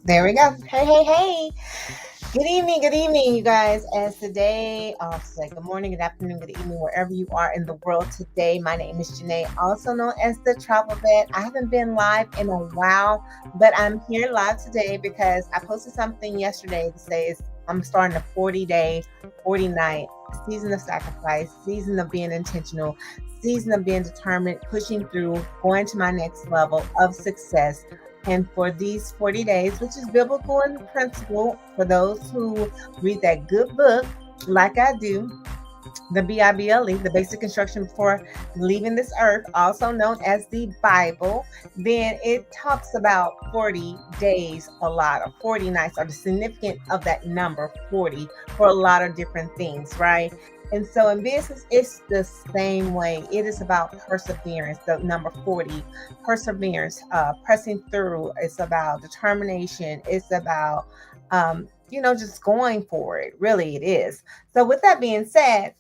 There we go. Hey, hey, hey. Good evening, you guys. As today, I'll say good morning, good afternoon, good evening, wherever you are in the world today. My name is Janae, also known as the Travel Vet. I haven't been live in a while, but I'm here live today because I posted something yesterday to say I'm starting a 40-day, 40-night season of sacrifice, season of being intentional, season of being determined, pushing through, going to my next level of success. And for these 40 days, which is biblical in principle, for those who read that good book, like I do, the Bible, the basic instruction for leaving this earth, also known as the Bible, then it talks about 40 days a lot, or 40 nights, or the significance of that number 40 for a lot of different things, right? And so in business, it's the same way. It is about perseverance, the number 40, perseverance, pressing through. It's about determination. It's about, just going for it. Really, it is. So with that being said,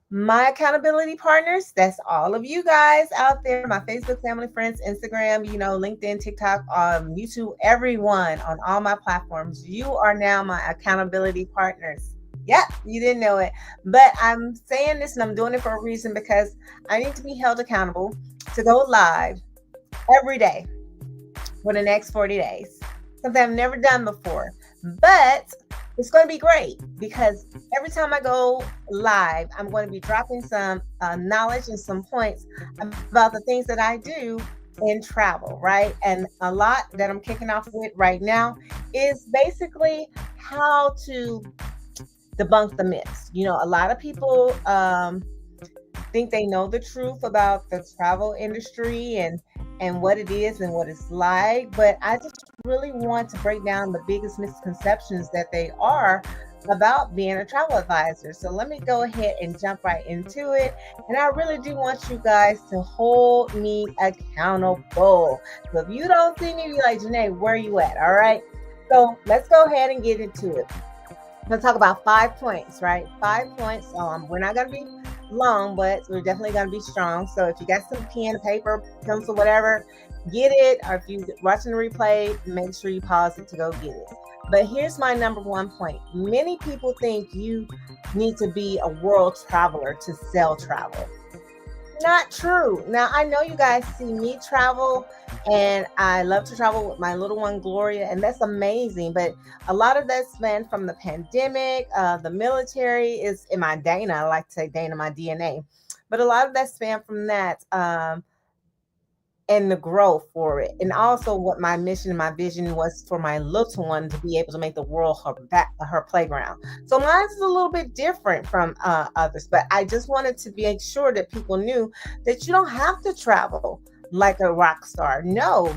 my accountability partners, that's all of you guys out there, my Facebook family, friends, Instagram, LinkedIn, TikTok, YouTube, everyone on all my platforms. You are now my accountability partners. Yep, you didn't know it. But I'm saying this and I'm doing it for a reason because I need to be held accountable to go live every day for the next 40 days. Something I've never done before. But it's going to be great because every time I go live, I'm going to be dropping some knowledge and some points about the things that I do in travel, right? And a lot that I'm kicking off with right now is basically how to debunk the myths. A lot of people think they know the truth about the travel industry and what it is and what it's like, but I just really want to break down the biggest misconceptions that they are about being a travel advisor. So let me go ahead and jump right into it. And I really do want you guys to hold me accountable. So if you don't see me, be like, Janae, where are you at? All right. So let's go ahead and get into it. I'm going to talk about 5 points, right? 5 points. We're not going to be long, but we're definitely going to be strong. So if you got some pen, paper, pencil, whatever, get it. Or if you're watching the replay, make sure you pause it to go get it. But here's my number 1 point. Many people think you need to be a world traveler to sell travel. Not true. Now, I know you guys see me travel, and I love to travel with my little one, Gloria, and that's amazing. But a lot of that's been from the pandemic, the military is in my Dana. I like to say Dana, my DNA. But a lot of that span from that. And the growth for it. And also what my mission and my vision was for my little one to be able to make the world her playground. So mine's is a little bit different from others, but I just wanted to make sure that people knew that you don't have to travel like a rock star. No.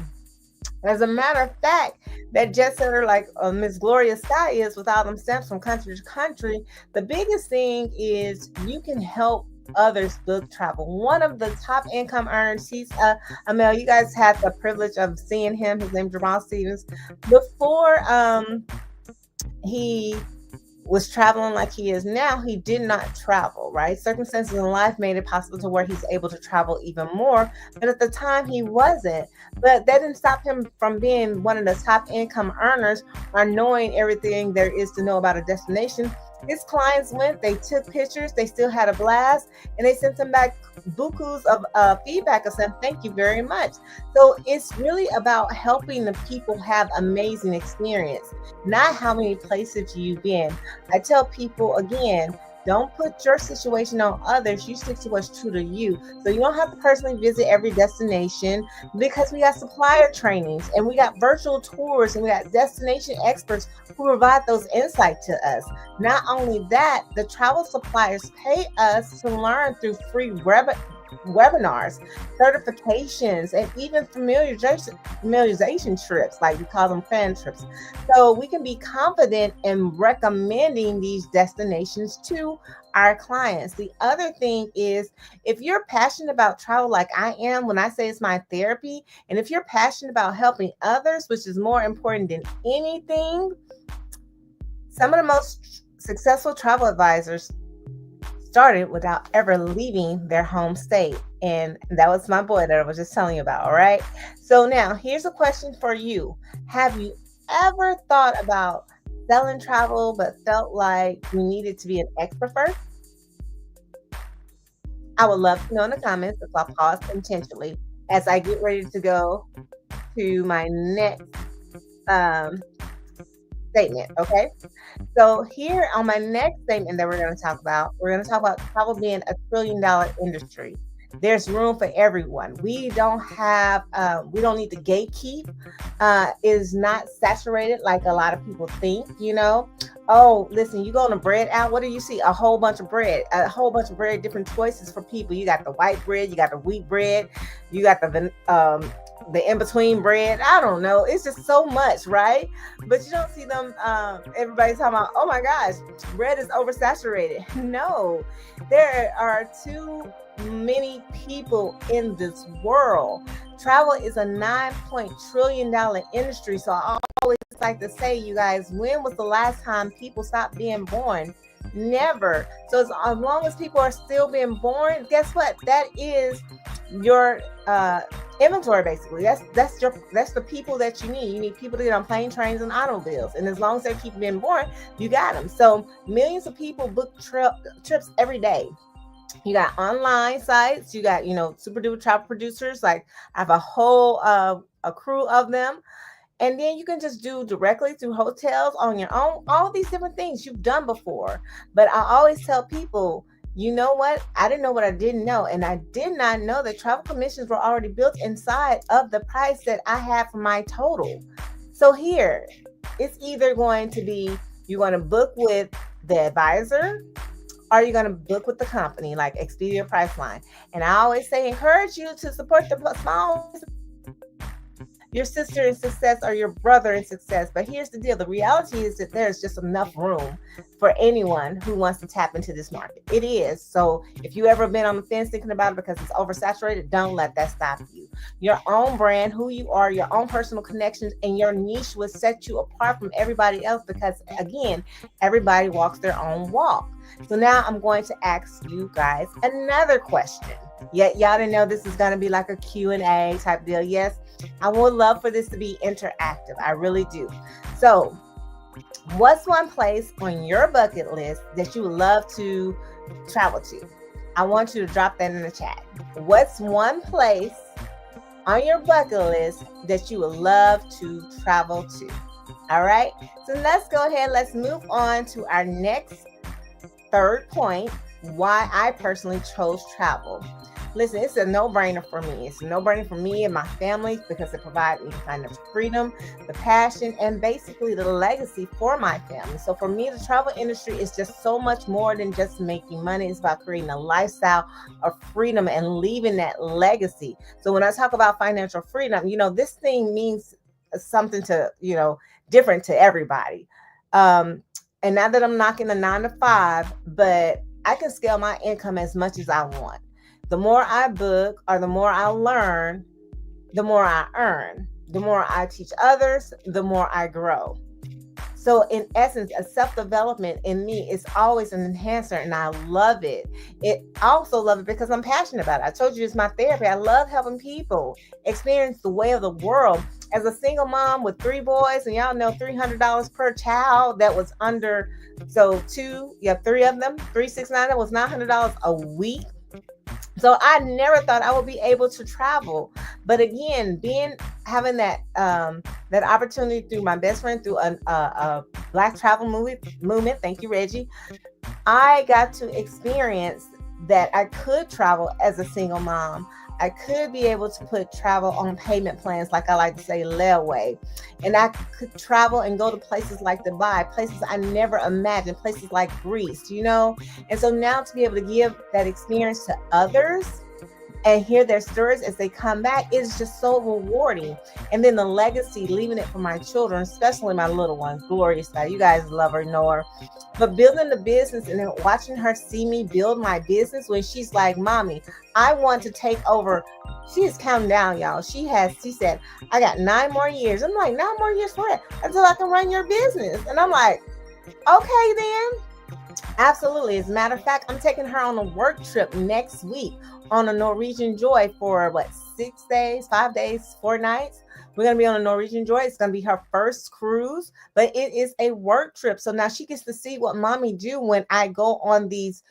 As a matter of fact, that jet setter like Miss Gloria Sky is with all them steps from country to country, the biggest thing is you can help others book travel. One of the top income earners, he's Amel, you guys had the privilege of seeing him. His name's Jamal Stevens. Before he was traveling like he is now, he did not travel, right? Circumstances in life made it possible to where he's able to travel even more. But at the time he wasn't. But that didn't stop him from being one of the top income earners or knowing everything there is to know about a destination. His clients went, they took pictures, they still had a blast, and they sent him back bukus of feedback of saying, thank you very much. So it's really about helping the people have amazing experience, not how many places you've been. I tell people again, don't put your situation on others. You stick to what's true to you. So you don't have to personally visit every destination because we got supplier trainings and we got virtual tours and we got destination experts who provide those insights to us. Not only that, the travel suppliers pay us to learn through free webinars, certifications, and even familiarization trips, like we call them fan trips. So we can be confident in recommending these destinations to our clients. The other thing is, if you're passionate about travel like I am, when I say it's my therapy, and if you're passionate about helping others, which is more important than anything, some of the most successful travel advisors started without ever leaving their home state. And that was my boy that I was just telling you about. All right. So now here's a question for you. Have you ever thought about selling travel but felt like you needed to be an expert first? I would love to know in the comments if I pause intentionally as I get ready to go to my next um, statement. Okay. So here on my next statement that we're going to talk about travel being $1 trillion industry. There's room for everyone. We don't need to gatekeep. Is not saturated like a lot of people think. Oh, listen, you go on a bread out. What do you see? A whole bunch of bread, different choices for people. You got the white bread, you got the wheat bread, you got the in between bread. I don't know. It's just so much, right? But you don't see them. Everybody's talking about, oh my gosh, bread is oversaturated. No, there are too many people in this world. Travel is a $9 trillion industry. So I always like to say, you guys, when was the last time people stopped being born? Never. So as long as people are still being born, guess what? That is your inventory basically. That's the people that you need. You need people to get on plane, trains, and automobiles. And as long as they keep being born, you got them. So millions of people book trips every day. You got online sites, you got super duper travel producers. Like I have a whole a crew of them, and then you can just do directly through hotels on your own. All these different things you've done before. But I always tell people, you know what? I didn't know what I didn't know, and I did not know that travel commissions were already built inside of the price that I have for my total. So here, it's either going to be you're going to book with the advisor, are you going to book with the company like Expedia, Priceline? And I always say, encourage you to support the small, your sister in success or your brother in success. But here's the deal. The reality is that there's just enough room for anyone who wants to tap into this market. It is. So if you ever been on the fence thinking about it because it's oversaturated, don't let that stop you. Your own brand, who you are, your own personal connections, and your niche will set you apart from everybody else because, again, everybody walks their own walk. So now I'm going to ask you guys another question. Yet y'all didn't know this is going to be like a Q&A type deal. Yes, I would love for this to be interactive. I really do. So what's one place on your bucket list that you would love to travel to? I want you to drop that in the chat. What's one place on your bucket list that you would love to travel to? All right. So let's go ahead. Let's move on to our next third point, why I personally chose travel. Listen, it's a no-brainer for me. It's a no-brainer for me and my family because it provides me the kind of freedom, the passion, and basically the legacy for my family. So for me, the travel industry is just so much more than just making money. It's about creating a lifestyle of freedom and leaving that legacy. So when I talk about financial freedom, this thing means something to, different to everybody. And not that I'm knocking the 9 to 5, but I can scale my income as much as I want. The more I book or the more I learn, the more I earn. The more I teach others, the more I grow. So in essence, a self-development in me is always an enhancer, and I love it. I also love it because I'm passionate about it. I told you it's my therapy. I love helping people experience the way of the world. As a single mom with 3 boys, and y'all know $300 per child, that was under, so 3 of them, 369, that was $900 a week. So I never thought I would be able to travel. But again, having that opportunity through my best friend, through a Black travel movement, thank you, Reggie, I got to experience that I could travel as a single mom. I could be able to put travel on payment plans, like I like to say, layaway. And I could travel and go to places like Dubai, places I never imagined, places like Greece, And so now to be able to give that experience to others and hear their stories as they come back is just so rewarding. And then the legacy, leaving it for my children, especially my little ones, Glorious. You guys love her, know her. But building the business and then watching her see me build my business when she's like, Mommy, I want to take over. She is counting down, y'all. She said, I got 9 more years. I'm like, 9 more years for it until I can run your business. And I'm like, okay, then. Absolutely. As a matter of fact, I'm taking her on a work trip next week on a Norwegian Joy for 6 days, 5 days, 4 nights. We're going to be on a Norwegian Joy. It's going to be her first cruise, but it is a work trip. So now she gets to see what mommy do when I go on these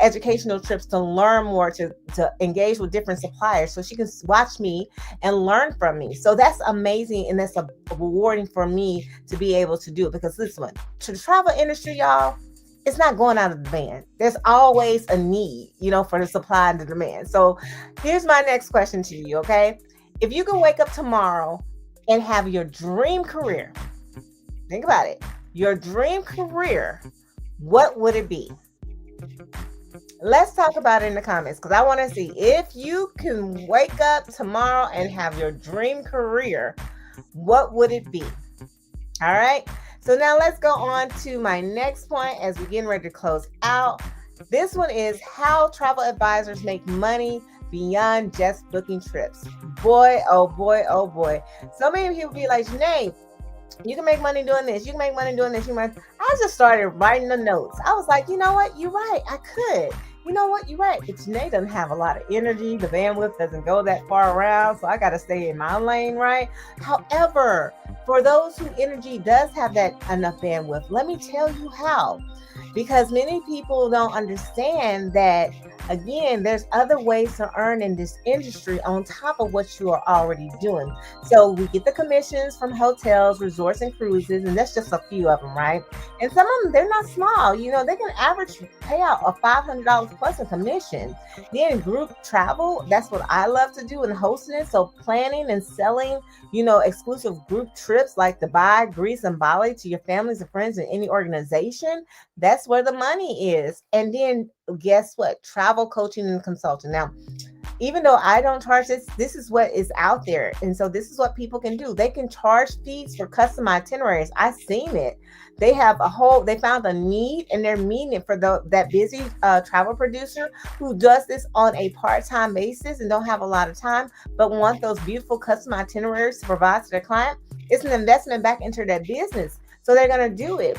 educational trips to learn more, to engage with different suppliers. So she can watch me and learn from me. So that's amazing. And that's a rewarding for me to be able to do it, because listen, to the travel industry, y'all, it's not going out of demand. There's always a need, for the supply and the demand. So here's my next question to you, okay? If you could wake up tomorrow and have your dream career, think about it, your dream career, what would it be? Let's talk about it in the comments, because I want to see if you can wake up tomorrow and have your dream career, what would it be? All right. So now let's go on to my next point as we're getting ready to close out. This one is how travel advisors make money beyond just booking trips. Boy, oh boy, oh boy. So many people be like, Janae, you can make money doing this. You can make money doing this. I just started writing the notes. I was like, you know what? You're right. I could. You know what? You're right. But Janae doesn't have a lot of energy. The bandwidth doesn't go that far around. So I got to stay in my lane, right? However, for those whose energy does have that enough bandwidth, let me tell you how. Because many people don't understand that, again, there's other ways to earn in this industry on top of what you are already doing. So we get the commissions from hotels, resorts, and cruises, and that's just a few of them, right? And some of them, they're not small. They can average payout of $500 plus a commission. Then group travel, that's what I love to do, and hosting it. So planning and selling, exclusive group trips like Dubai, Greece, and Bali to your families and friends in any organization. That's where the money is. And then guess what? Travel coaching and consulting. Now, even though I don't charge this is what is out there. And so this is what people can do. They can charge fees for custom itineraries. I've seen it. They found a need, and they're meeting it for that busy travel producer who does this on a part-time basis and don't have a lot of time, but want those beautiful custom itineraries to provide to their client. It's an investment back into their business. So they're going to do it.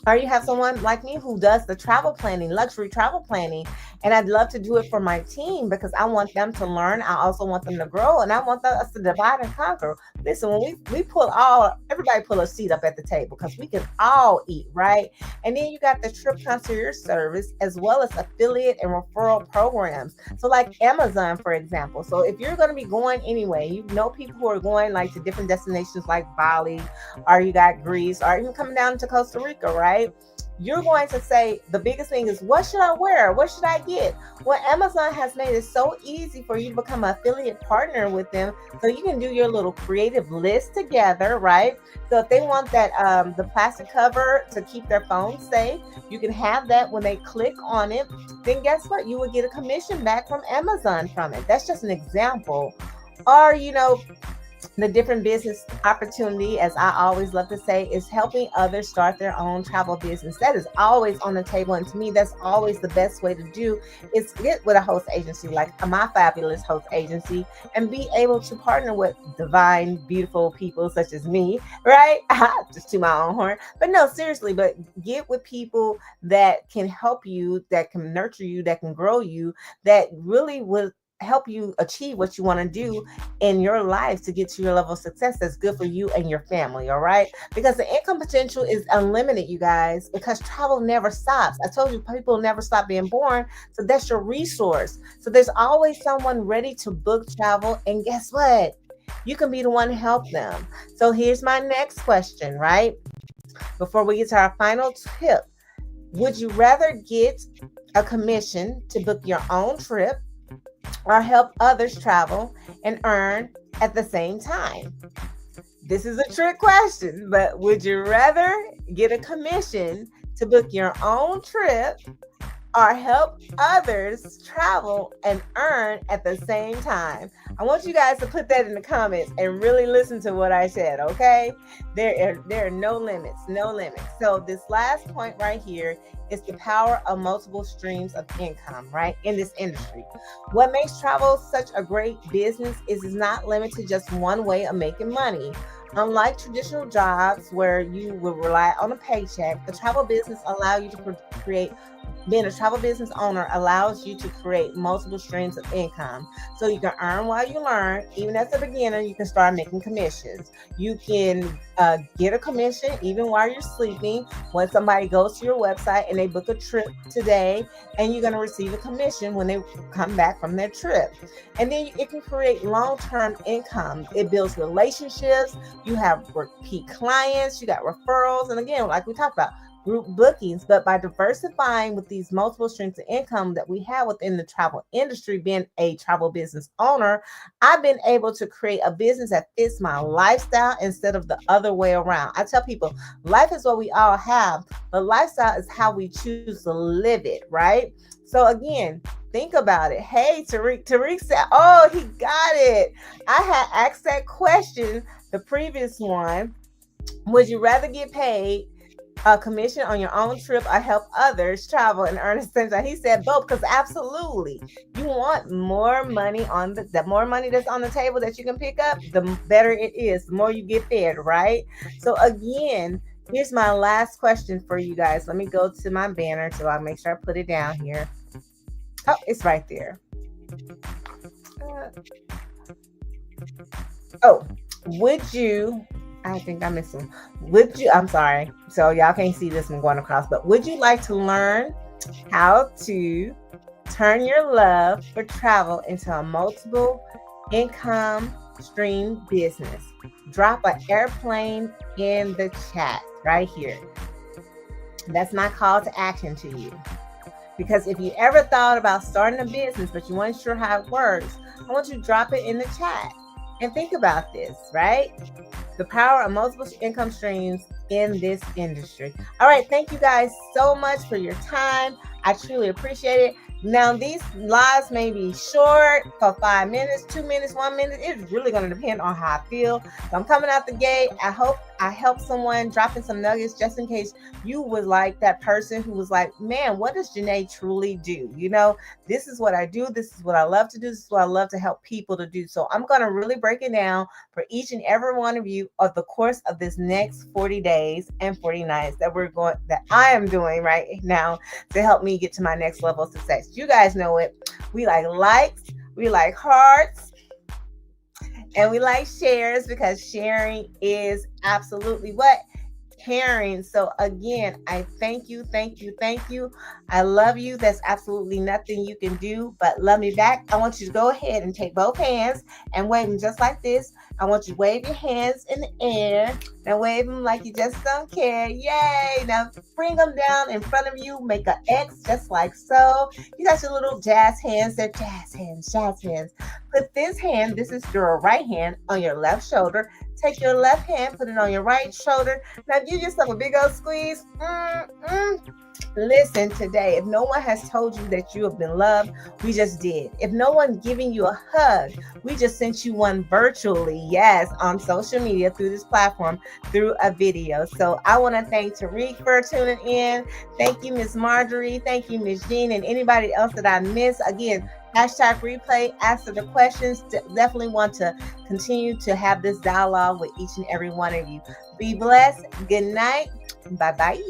Or you have someone like me who does the travel planning, luxury travel planning, and I'd love to do it for my team because I want them to learn. I also want them to grow, and I want us to divide and conquer. Listen, when we everybody pull a seat up at the table because we can all eat, right? And then you got the trip concierge service as well as affiliate and referral programs. So like Amazon, for example. So if you're going to be going anyway, people who are going like to different destinations like Bali, or you got Greece, or even coming down to Costa Rica, right? You're going to say the biggest thing is, what should I wear? What should I get? Well, Amazon has made it so easy for you to become an affiliate partner with them, so you can do your little creative list together, right? So if they want that the plastic cover to keep their phone safe, you can have that when they click on it. Then guess what? You will get a commission back from Amazon from it. That's just an example. Or the different business opportunity, as I always love to say, is helping others start their own travel business. That is always on the table. And to me, that's always the best way to do is get with a host agency like my fabulous host agency and be able to partner with divine, beautiful people such as me, right? Just to my own horn. But no, seriously, but get with people that can help you, that can nurture you, that can grow you, that really will help you achieve what you want to do in your life to get to your level of success that's good for you and your family. All right, because the income potential is unlimited, you guys, because travel never stops. I told you, people never stop being born. So that's your resource. So there's always someone ready to book travel, and guess what? You can be the one to help them. So here's my next question, right? Before we get to our final tip, would you rather get a commission to book your own trip or help others travel and earn at the same time? This is a trick question, but would you rather get a commission to book your own trip or help others travel and earn at the same time? I want you guys to put that in the comments and really listen to what I said, okay? There are no limits, no limits. So this last point right here is the power of multiple streams of income, right, in this industry. What makes travel such a great business is it's not limited to just one way of making money. Unlike traditional jobs where you will rely on a paycheck, the travel business allows you to create Being a travel business owner allows you to create multiple streams of income. So you can earn while you learn. Even as a beginner, you can start making commissions. You can get a commission even while you're sleeping. When somebody goes to your website and they book a trip today, and you're going to receive a commission when they come back from their trip. And then it can create long-term income. It builds relationships. You have repeat clients. You got referrals. And again, like we talked about, group bookings. But by diversifying with these multiple streams of income that we have within the travel industry, being a travel business owner, I've been able to create a business that fits my lifestyle instead of the other way around. I tell people, life is what we all have, but lifestyle is how we choose to live it, right? So again, think about it. Hey, Tariq said, oh, he got it. I had asked that question, the previous one. Would you rather get paid a commission on your own trip or help others travel and earn a sense? He said both, because absolutely, you want more money on the more money that's on the table that you can pick up, the better it is, the more you get fed, right? So again, here's my last question for you guys. Let me go to my banner so I'll make sure I put it down here. Oh, it's right there. Would you, I think I missed one. I'm sorry. So y'all can't see this one going across, but would you like to learn how to turn your love for travel into a multiple income stream business? Drop an airplane in the chat right here. That's my call to action to you. Because if you ever thought about starting a business, but you weren't sure how it works, I want you to drop it in the chat and think about this, right? The power of multiple income streams in this industry. All right. Thank you guys so much for your time. I truly appreciate it. Now, these lives may be short for 5 minutes, 2 minutes, 1 minute. It's really going to depend on how I feel. So I'm coming out the gate. I hope I help someone, dropping some nuggets just in case you was like that person who was like, man, what does Janae truly do? You know, this is what I do. This is what I love to do. This is what I love to help people to do. So I'm going to really break it down for each and every one of you of the course of this next 40 days and 40 nights that I am doing right now to help me get to my next level of success. You guys know it. We like likes, we like hearts, and we like shares, because sharing is absolutely what? Caring. So again, I thank you. I love you. There's absolutely nothing you can do but love me back. I want you to go ahead and take both hands and wave them just like this. I want you to wave your hands in the air. Now wave them like you just don't care. Yay! Now bring them down in front of you. Make an X just like so. You got your little jazz hands. They're jazz hands. Put this hand, this is your right hand, on your left shoulder. Take your left hand, put it on your right shoulder. Now give yourself a big old squeeze. Listen, today, if no one has told you that you have been loved, we just did. If no one giving you a hug, we just sent you one virtually, yes, on social media through this platform, through a video. So I want to thank Tariq for tuning in. Thank you, Miss Marjorie. Thank you, Miss Jean, and anybody else that I missed. Again, hashtag replay, answer the questions. Definitely want to continue to have this dialogue with each and every one of you. Be blessed. Good night. Bye-bye.